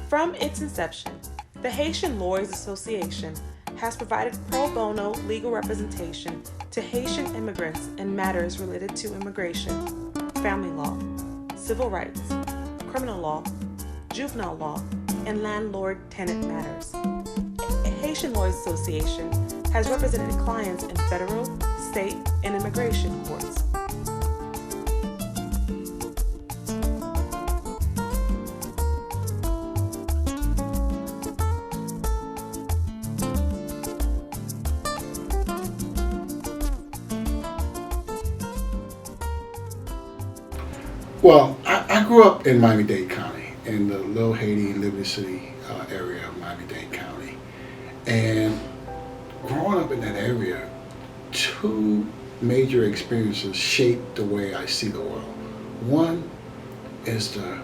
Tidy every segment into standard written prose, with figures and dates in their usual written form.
From its inception, the Haitian Lawyers Association has provided pro bono legal representation to Haitian immigrants in matters related to immigration, family law, civil rights, criminal law, juvenile law, and landlord-tenant matters. Haitian Lawyers Association has represented clients in federal, state, and immigration courts. Well, I grew up in Miami-Dade County, in the Little Haiti, Liberty City area of Miami-Dade County. And growing up in that area, two major experiences shaped the way I see the world. One is the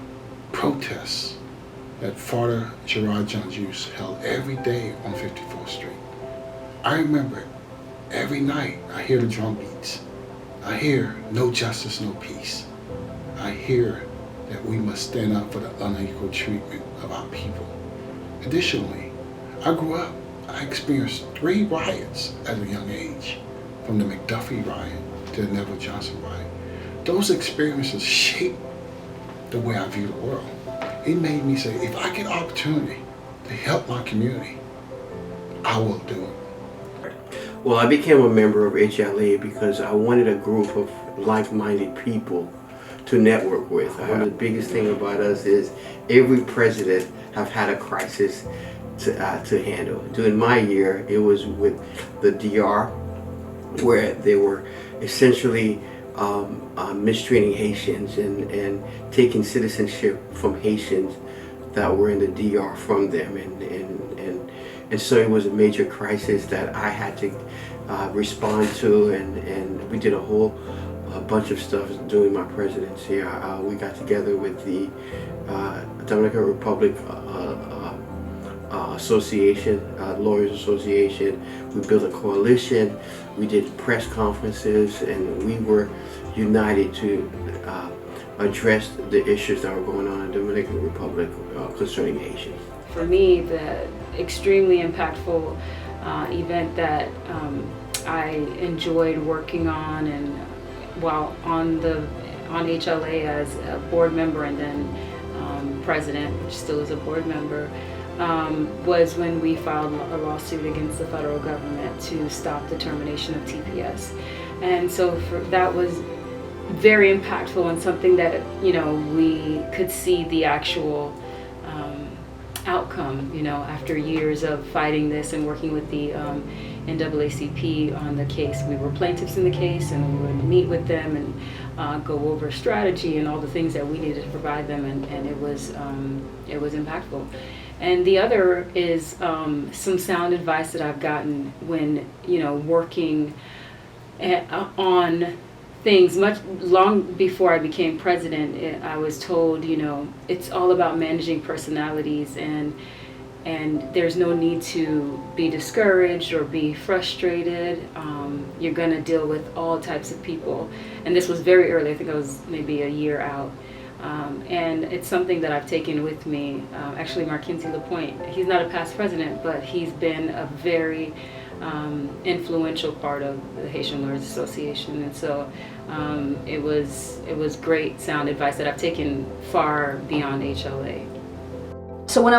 protests that Father Gerard Jean-Just held every day on 54th Street. I remember every night I hear the drum beats. I hear no justice, no peace. I hear that we must stand up for the unequal treatment of our people. Additionally, I grew up, I experienced 3 riots at a young age, from the McDuffie riot to the Neville Johnson riot. Those experiences shaped the way I view the world. It made me say, if I get opportunity to help my community, I will do it. Well, I became a member of HLA because I wanted a group of like-minded people to network with. The biggest thing about us is every president have had a crisis to handle. During my year, it was with the DR, where they were essentially mistreating Haitians and taking citizenship from Haitians that were in the DR from them, and so it was a major crisis that I had to respond to, and we did a bunch of stuff during my presidency. We got together with the Dominican Republic Association, Lawyers Association. We built a coalition. We did press conferences, and we were united to address the issues that were going on in the Dominican Republic concerning Haitians. For me, the extremely impactful event that I enjoyed working on, and while on HLA as a board member and then president, which still is a board member, was when we filed a lawsuit against the federal government to stop the termination of TPS. And so that was very impactful, and something that, you know, we could see the actual outcome, you know, after years of fighting this and working with the NAACP on the case. We were plaintiffs in the case, and we would meet with them and go over strategy and all the things that we needed to provide them, and it was impactful. And the other is some sound advice that I've gotten when, you know, working on things much long before I became president. I was told, you know, it's all about managing personalities, and there's no need to be discouraged or be frustrated. You're going to deal with all types of people. And this was very early. I think I was maybe a year out. And it's something that I've taken with me. Actually, Marquincy Lapointe, he's not a past president, but he's been a very influential part of the Haitian Lawyers Association. And so it was great sound advice that I've taken far beyond HLA. So when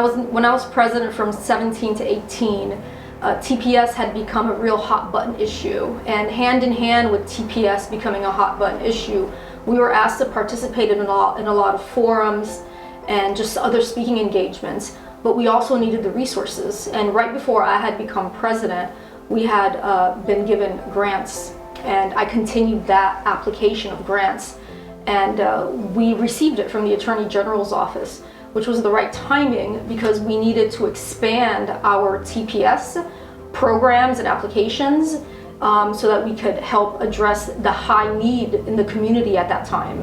I was president from 17 to 18, TPS had become a real hot button issue, and hand in hand with TPS becoming a hot button issue, we were asked to participate in a lot of forums and just other speaking engagements, but we also needed the resources. And right before I had become president, we had been given grants, and I continued that application of grants, and we received it from the Attorney General's office, which was the right timing because we needed to expand our TPS programs and applications so that we could help address the high need in the community at that time.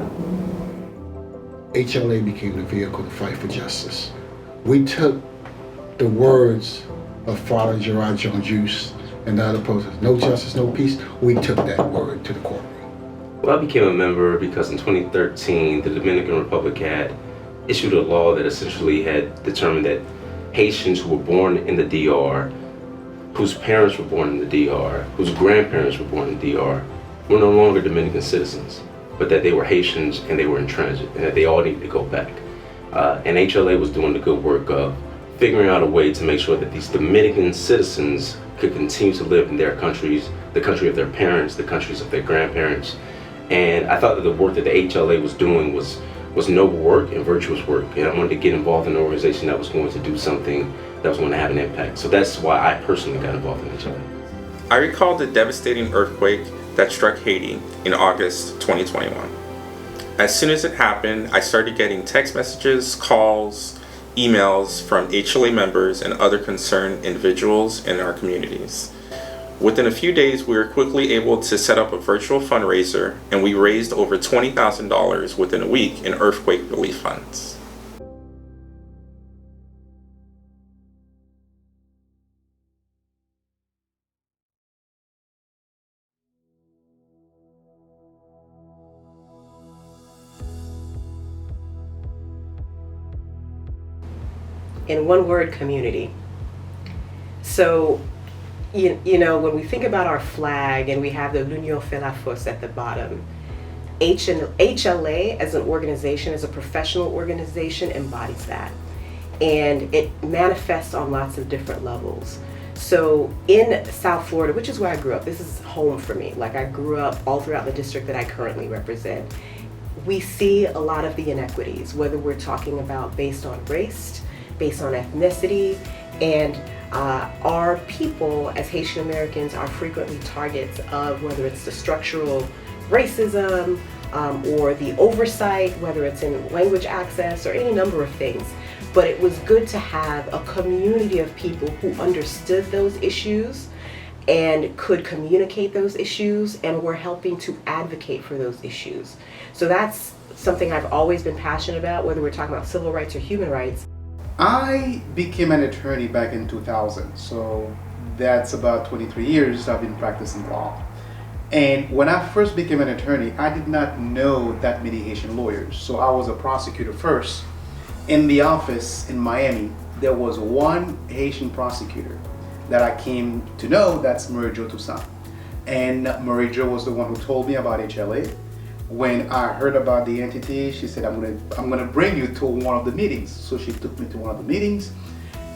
HLA became the vehicle to fight for justice. We took the words of Father Gerard Jean-Just and the other protesters, no justice, no peace, we took that word to the courtroom. Well, I became a member because in 2013, the Dominican Republic had issued a law that essentially had determined that Haitians who were born in the DR, whose parents were born in the DR, whose grandparents were born in the DR, were no longer Dominican citizens, but that they were Haitians and they were in transit, and that they all needed to go back. And HLA was doing the good work of figuring out a way to make sure that these Dominican citizens could continue to live in their countries, the country of their parents, the countries of their grandparents. And I thought that the work that the HLA was doing was noble work and virtuous work. And I wanted to get involved in an organization that was going to do something that was going to have an impact. So that's why I personally got involved in HLA. I recall the devastating earthquake that struck Haiti in August 2021. As soon as it happened, I started getting text messages, calls, emails from HLA members and other concerned individuals in our communities. Within a few days, we were quickly able to set up a virtual fundraiser, and we raised over $20,000 within a week in earthquake relief funds. In one word, community. So, you know, when we think about our flag and we have the L'Union fait la force at the bottom, HLA as an organization, as a professional organization, embodies that. And it manifests on lots of different levels. So in South Florida, which is where I grew up, this is home for me. Like, I grew up all throughout the district that I currently represent. We see a lot of the inequities, whether we're talking about based on race, based on ethnicity, and our people as Haitian Americans are frequently targets of whether it's the structural racism or the oversight, whether it's in language access or any number of things. But it was good to have a community of people who understood those issues and could communicate those issues and were helping to advocate for those issues. So that's something I've always been passionate about, whether we're talking about civil rights or human rights. I became an attorney back in 2000, so that's about 23 years I've been practicing law. And when I first became an attorney, I did not know that many Haitian lawyers. So I was a prosecutor first. In the office in Miami, there was one Haitian prosecutor that I came to know, that's Marie-Jo Toussaint. And Marie-Jo was the one who told me about HLA. When I heard about the entity, she said, I'm gonna bring you to one of the meetings. So she took me to one of the meetings,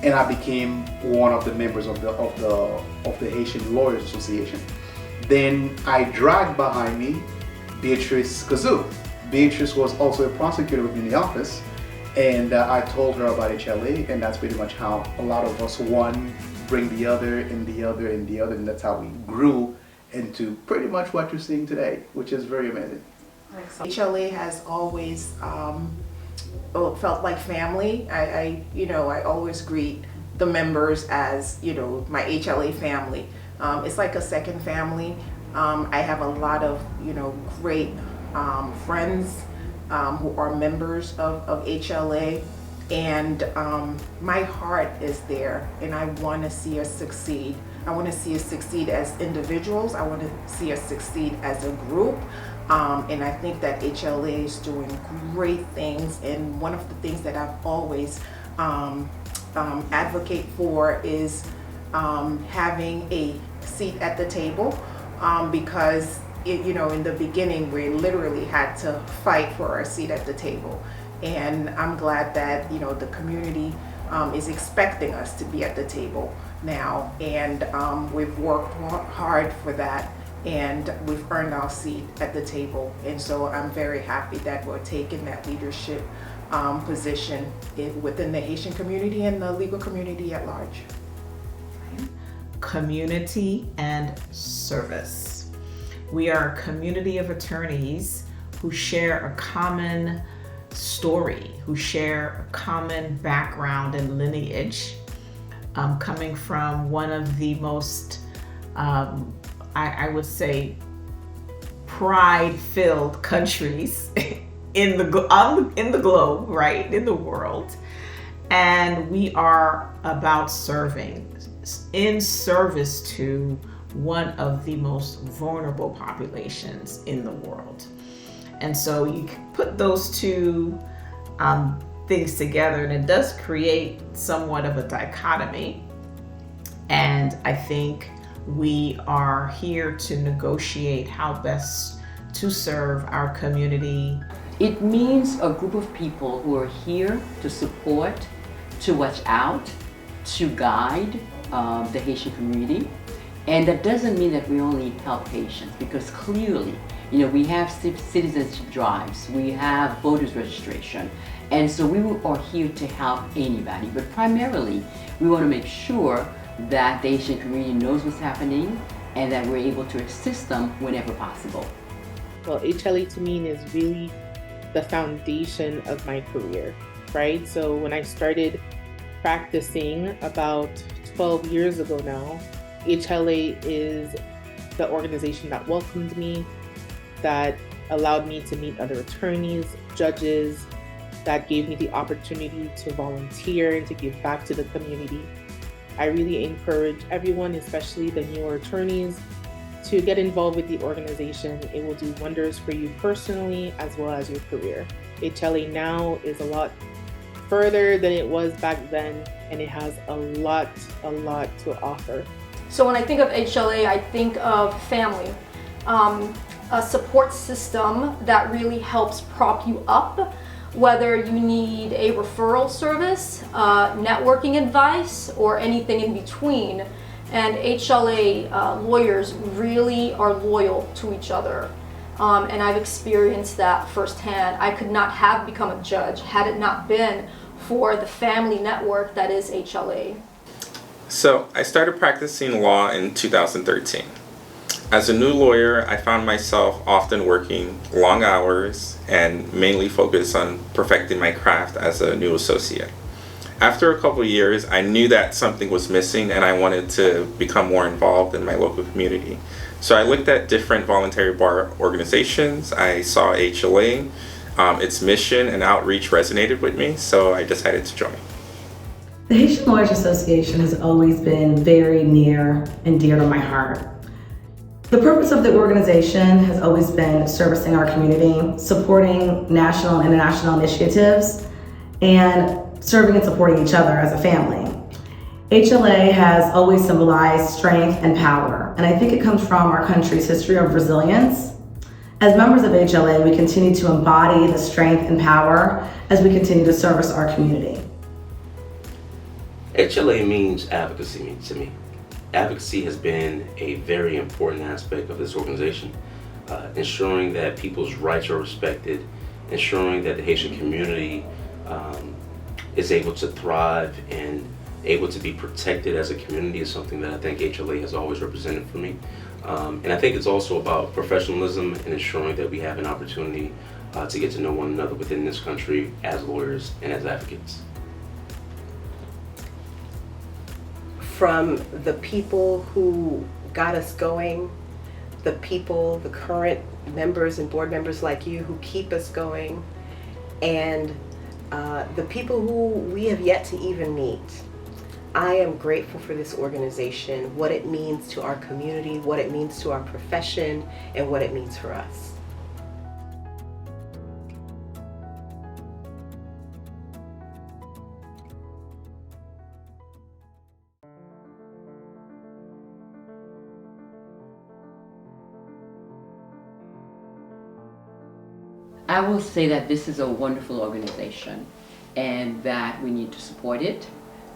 and I became one of the members of the Haitian Lawyers Association. Then I dragged behind me Beatrice Kazoo. Beatrice was also a prosecutor with me in the office, and I told her about HLA, and that's pretty much how a lot of us, one bring the other and the other and the other, and that's how we grew into pretty much what you're seeing today, which is very amazing. HLA has always felt like family. I always greet the members as, my HLA family. It's like a second family. I have a lot of, great friends who are members of HLA, and my heart is there, and I want to see us succeed. I want to see us succeed as individuals. I want to see us succeed as a group. And I think that HLA is doing great things. And one of the things that I've always advocate for is having a seat at the table, because in the beginning we literally had to fight for our seat at the table. And I'm glad that the community is expecting us to be at the table now, and we've worked hard for that, and we've earned our seat at the table. And so I'm very happy that we're taking that leadership position within the Haitian community and the legal community at large. Community and service. We are a community of attorneys who share a common story, who share a common background and lineage, coming from one of the most, I would say, pride-filled countries in the globe, right, in the world. And we are about serving, in service to one of the most vulnerable populations in the world. And so you put those two things together, and it does create somewhat of a dichotomy. And I think we are here to negotiate how best to serve our community. It means a group of people who are here to support, to watch out, to guide the Haitian community. And that doesn't mean that we only help Haitians, because clearly, we have citizenship drives, we have voters registration, and so we are here to help anybody. But primarily, we want to make sure that the Haitian community knows what's happening and that we're able to assist them whenever possible. Well, HLA to me is really the foundation of my career, right? So when I started practicing about 12 years ago now, HLA is the organization that welcomed me, that allowed me to meet other attorneys, judges, that gave me the opportunity to volunteer and to give back to the community. I really encourage everyone, especially the newer attorneys, to get involved with the organization. It will do wonders for you personally as well as your career. HLA now is a lot further than it was back then, and it has a lot to offer. So when I think of HLA, I think of family, a support system that really helps prop you up, whether you need a referral service, networking advice, or anything in between. And HLA lawyers really are loyal to each other. And I've experienced that firsthand. I could not have become a judge had it not been for the family network that is HLA. So I started practicing law in 2013. As a new lawyer, I found myself often working long hours and mainly focused on perfecting my craft as a new associate. After a couple of years, I knew that something was missing and I wanted to become more involved in my local community. So I looked at different voluntary bar organizations. I saw HLA, its mission and outreach resonated with me, so I decided to join. The Haitian Lawyers Association has always been very near and dear to my heart. The purpose of the organization has always been servicing our community, supporting national and international initiatives, and serving and supporting each other as a family. HLA has always symbolized strength and power, and I think it comes from our country's history of resilience. As members of HLA, we continue to embody the strength and power as we continue to service our community. HLA means advocacy to me. Advocacy has been a very important aspect of this organization, ensuring that people's rights are respected, ensuring that the Haitian community is able to thrive and able to be protected as a community is something that I think HLA has always represented for me. And I think it's also about professionalism and ensuring that we have an opportunity to get to know one another within this country as lawyers and as advocates. From the people who got us going, the people, the current members and board members like you who keep us going, and the people who we have yet to even meet. I am grateful for this organization, what it means to our community, what it means to our profession, and what it means for us. I will say that this is a wonderful organization and that we need to support it.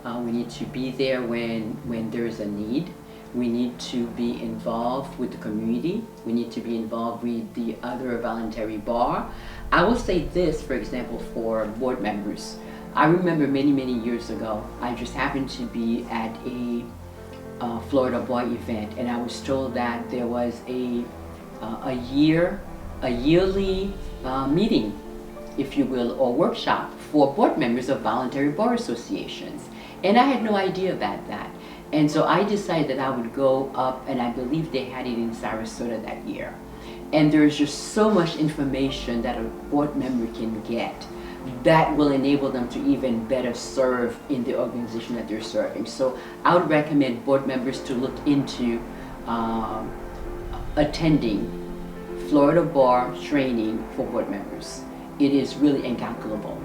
We need to be there when there is a need. We need to be involved with the community. We need to be involved with the other voluntary bar. I will say this, for example, for board members. I remember many years ago, I just happened to be at a Florida Bar event, and I was told that there was a yearly meeting, if you will, or workshop for board members of voluntary bar associations. And I had no idea about that. And so I decided that I would go up, and I believe they had it in Sarasota that year. And there's just so much information that a board member can get that will enable them to even better serve in the organization that they're serving. So I would recommend board members to look into attending Florida Bar training for board members. It is really incalculable.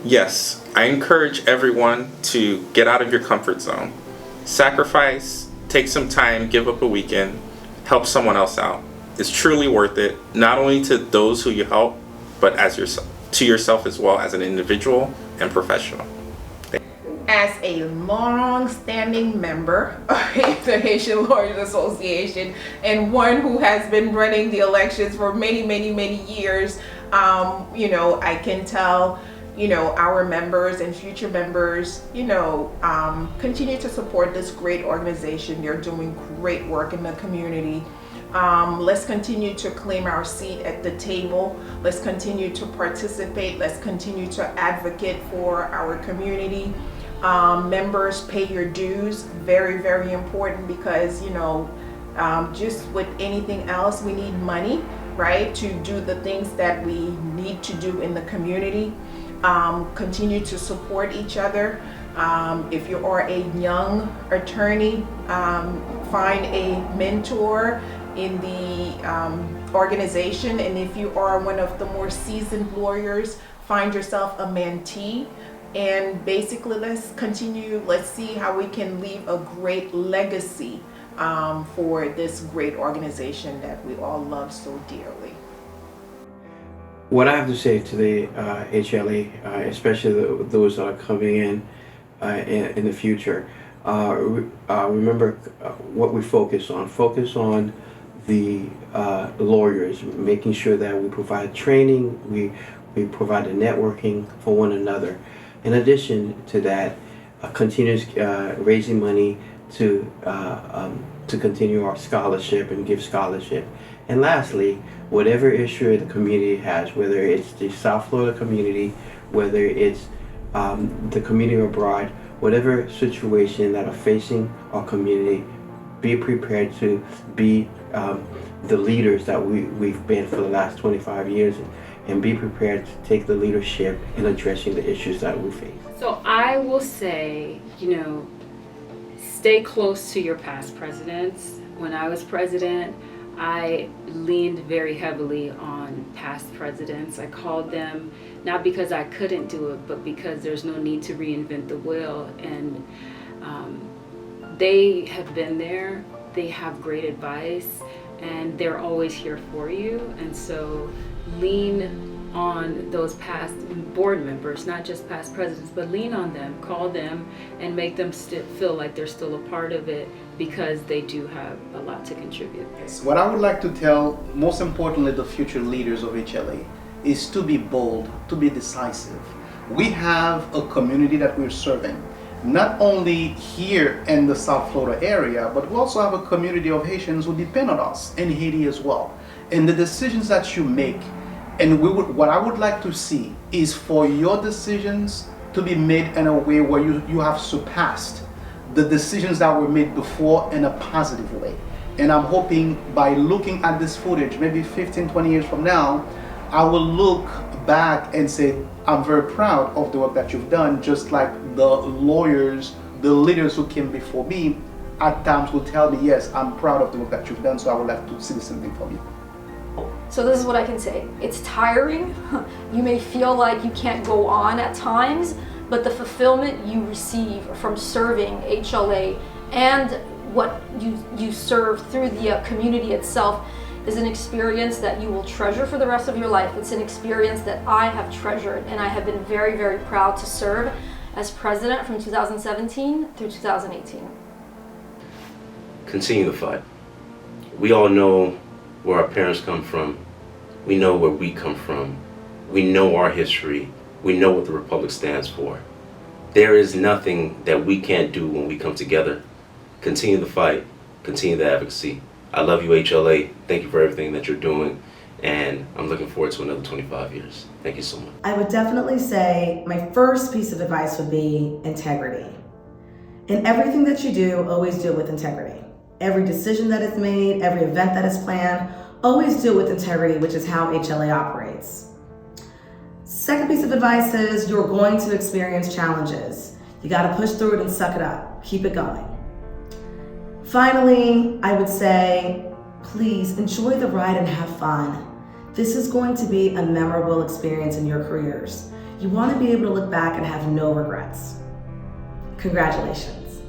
Yes, I encourage everyone to get out of your comfort zone. Sacrifice, take some time, give up a weekend, help someone else out. It's truly worth it, not only to those who you help, but to yourself as well as an individual and professional. As a long-standing member of the Haitian Lawyers Association and one who has been running the elections for many, many, many years, I can tell, our members and future members, continue to support this great organization. They're doing great work in the community. Let's continue to claim our seat at the table. Let's continue to participate. Let's continue to advocate for our community. Members, pay your dues. Very, very important, because just with anything else, we need money, right, to do the things that we need to do in the community. Continue to support each other. If you are a young attorney, find a mentor in the organization, and if you are one of the more seasoned lawyers, find yourself a mentee. And basically, let's see how we can leave a great legacy for this great organization that we all love so dearly. What I have to say to the HLA, especially those that are coming in the future, remember what we focus on. Focus on the lawyers, making sure that we provide training, we provide the networking for one another. In addition to that, continues raising money to continue our scholarship and give scholarship. And lastly, whatever issue the community has, whether it's the South Florida community, whether it's the community abroad, whatever situation that are facing our community, be prepared to be the leaders that we've been for the last 25 years, and be prepared to take the leadership in addressing the issues that we face. So I will say, stay close to your past presidents. When I was president, I leaned very heavily on past presidents. I called them, not because I couldn't do it, but because there's no need to reinvent the wheel. And they have been there, they have great advice, and they're always here for you. And so lean on those past board members, not just past presidents, but lean on them, call them, and make them feel like they're still a part of it, because they do have a lot to contribute. What I would like to tell, most importantly, the future leaders of HLA, is to be bold, to be decisive. We have a community that we're serving, not only here in the South Florida area, but we also have a community of Haitians who depend on us in Haiti as well. And the decisions that you make, and what I would like to see is for your decisions to be made in a way where you have surpassed the decisions that were made before in a positive way. And I'm hoping by looking at this footage, maybe 15, 20 years from now, I will look back and say, I'm very proud of the work that you've done, just like the lawyers, the leaders who came before me, at times will tell me, yes, I'm proud of the work that you've done, so I would like to see the same thing from you. So this is what I can say. It's tiring. You may feel like you can't go on at times, but the fulfillment you receive from serving HLA and what you serve through the community itself is an experience that you will treasure for the rest of your life. It's an experience that I have treasured, and I have been very, very proud to serve as president from 2017 through 2018. Continue the fight. We all know where our parents come from. We know where we come from. We know our history. We know what the Republic stands for. There is nothing that we can't do when we come together. Continue the fight. Continue the advocacy. I love you, HLA. Thank you for everything that you're doing. And I'm looking forward to another 25 years. Thank you so much. I would definitely say my first piece of advice would be integrity. In everything that you do, always do it with integrity. Every decision that is made, every event that is planned, always do it with integrity, which is how HLA operates. Second piece of advice is you're going to experience challenges. You got to push through it and suck it up. Keep it going. Finally, I would say, please enjoy the ride and have fun. This is going to be a memorable experience in your careers. You want to be able to look back and have no regrets. Congratulations.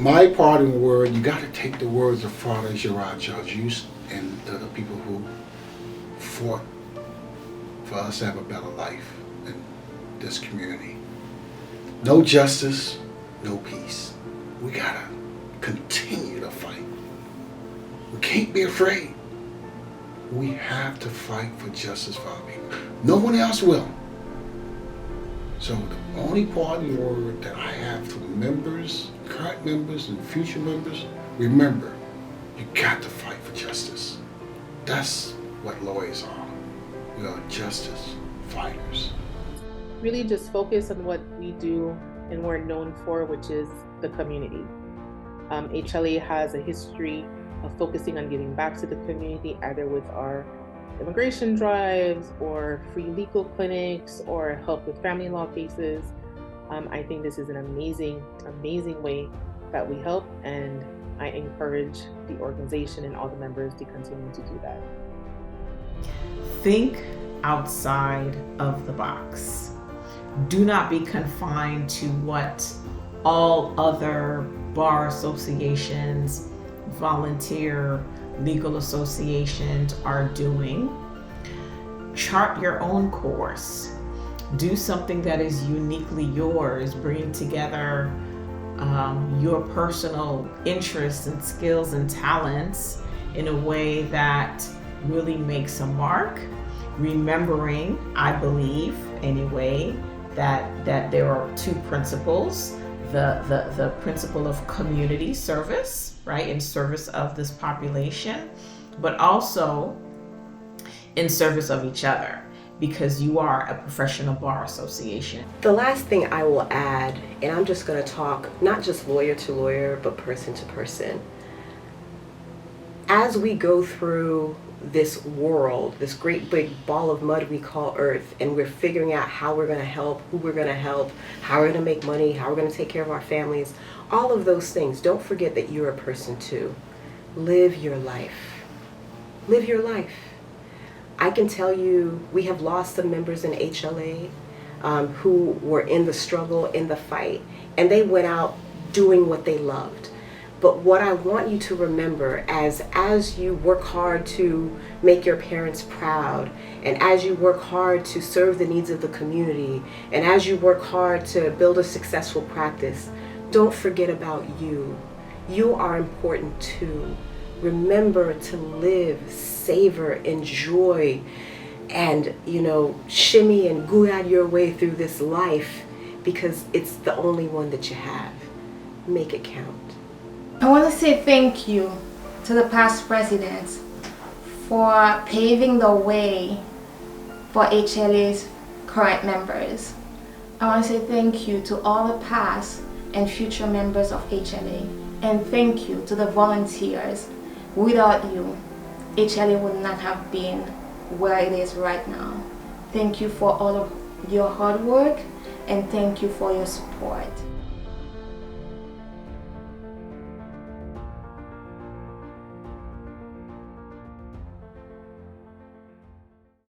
My parting word, you got to take the words of Father Gerard Judge used and the people who fought for us to have a better life in this community. No justice, no peace. We got to continue to fight. We can't be afraid. We have to fight for justice for our people. No one else will. So the only parting word that I have for members, current members and future members, remember, you got to fight for justice. That's what lawyers are. We are justice fighters. Really just focus on what we do and we're known for, which is the community. HLA has a history of focusing on giving back to the community, either with our immigration drives or free legal clinics or help with family law cases. I think this is an amazing, amazing way that we help, and I encourage the organization and all the members to continue to do that. Think outside of the box. Do not be confined to what all other bar associations, volunteer legal associations are doing. Chart your own course. Do something that is uniquely yours, bringing together your personal interests and skills and talents in a way that really makes a mark. Remembering, I believe anyway, that there are two principles. The principle of community service, right, in service of this population, but also in service of each other, because you are a professional bar association. The last thing I will add, and I'm just going to talk not just lawyer to lawyer, but person to person. As we go through this world, this great big ball of mud we call Earth, and we're figuring out how we're going to help, who we're going to help, how we're going to make money, how we're going to take care of our families, all of those things, don't forget that you're a person too. Live your life. Live your life. I can tell you, we have lost some members in HLA who were in the struggle, in the fight, and they went out doing what they loved. But what I want you to remember as you work hard to make your parents proud, and as you work hard to serve the needs of the community, and as you work hard to build a successful practice, don't forget about you. You are important too. Remember to live, savor, enjoy, and shimmy and goo-eyed your way through this life, because it's the only one that you have. Make it count. I want to say thank you to the past presidents for paving the way for HLA's current members. I want to say thank you to all the past and future members of HLA. And thank you to the volunteers. Without you, HLA would not have been where it is right now. Thank you for all of your hard work, and thank you for your support.